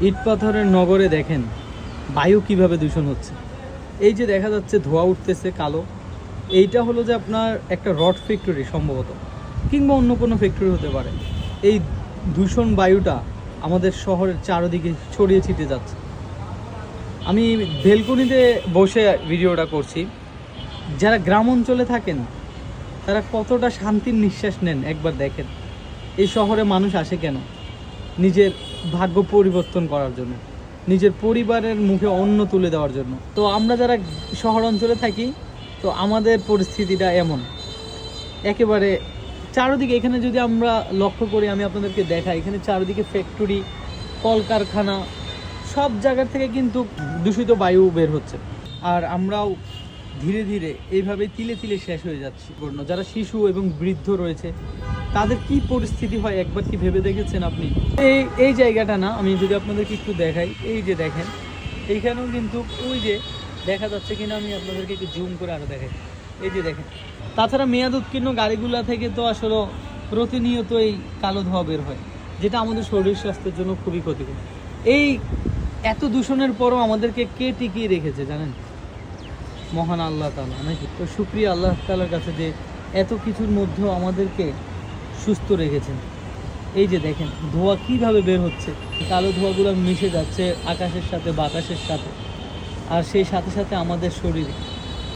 ইট পাথরের নগরে দেখেন বায়ু কিভাবে দূষণ হচ্ছে। এই যে দেখা যাচ্ছে ধোঁয়া উঠতেছে কালো, এইটা হলো যে আপনার একটা রড ফ্যাক্টরি সম্ভবত, কিংবা অন্য কোনো ফ্যাক্টরি হতে পারে। এই দূষণ বায়ুটা আমাদের শহরের চারদিকে ছড়িয়ে ছিটে যাচ্ছে। আমি বেলকনিতে বসে ভিডিওটা করছি। যারা গ্রাম অঞ্চলে থাকেন তারা কতটা শান্তির নিঃশ্বাস নেন একবার দেখেন। এই শহরে মানুষ আসে কেন? নিজের ভাগ্য পরিবর্তন করার জন্য, নিজের পরিবারের মুখে অন্ন তুলে দেওয়ার জন্য। তো আমরা যারা শহর অঞ্চলে থাকি, তো আমাদের পরিস্থিতিটা এমন একেবারে চারদিকে। এখানে যদি আমরা লক্ষ্য করি, আমি আপনাদেরকে দেখাই, এখানে চারদিকে ফ্যাক্টরি, কলকারখানা, সব জায়গার থেকে কিন্তু দূষিত বায়ু বের হচ্ছে। আর আমরাও ধীরে ধীরে এইভাবে তিলে তিলে শেষ হয়ে যাচ্ছি। যারা শিশু এবং বৃদ্ধ রয়েছে তাদের কি পরিস্থিতি হয় একবার কি ভেবে দেখেছেন আপনি? এই জায়গাটা না, আমি যদি আপনাদেরকে একটু দেখাই, এই যে দেখেন এইখানেও কিন্তু ওই যে দেখা যাচ্ছে কিনা, আমি আপনাদেরকে একটু জুম করে আরও দেখাই। এই যে দেখেন, তাছাড়া মেয়াদ উত্তীর্ণ গাড়িগুলা থেকে তো আসলে প্রতিনিয়ত এই কালো ধোঁয়া বের হয়, যেটা আমাদের শরীর স্বাস্থ্যের জন্য খুবই ক্ষতিকর। এই এত দূষণের পরও আমাদেরকে কে টিকিয়ে রেখেছে জানেন? মহান আল্লাহ তাআলা নাকি? তো শুকরিয়া আল্লাহ তাআলার কাছে যে এত কিছুর মধ্যেও আমাদেরকে সুস্থ রেখেছেন। এই যে দেখেন ধোঁয়া কিভাবে বের হচ্ছে, কালো ধোঁয়াগুলো মিশে যাচ্ছে আকাশের সাথে, বাতাসের সাথে, আর সেই সাথে সাথে আমাদের শরীরে।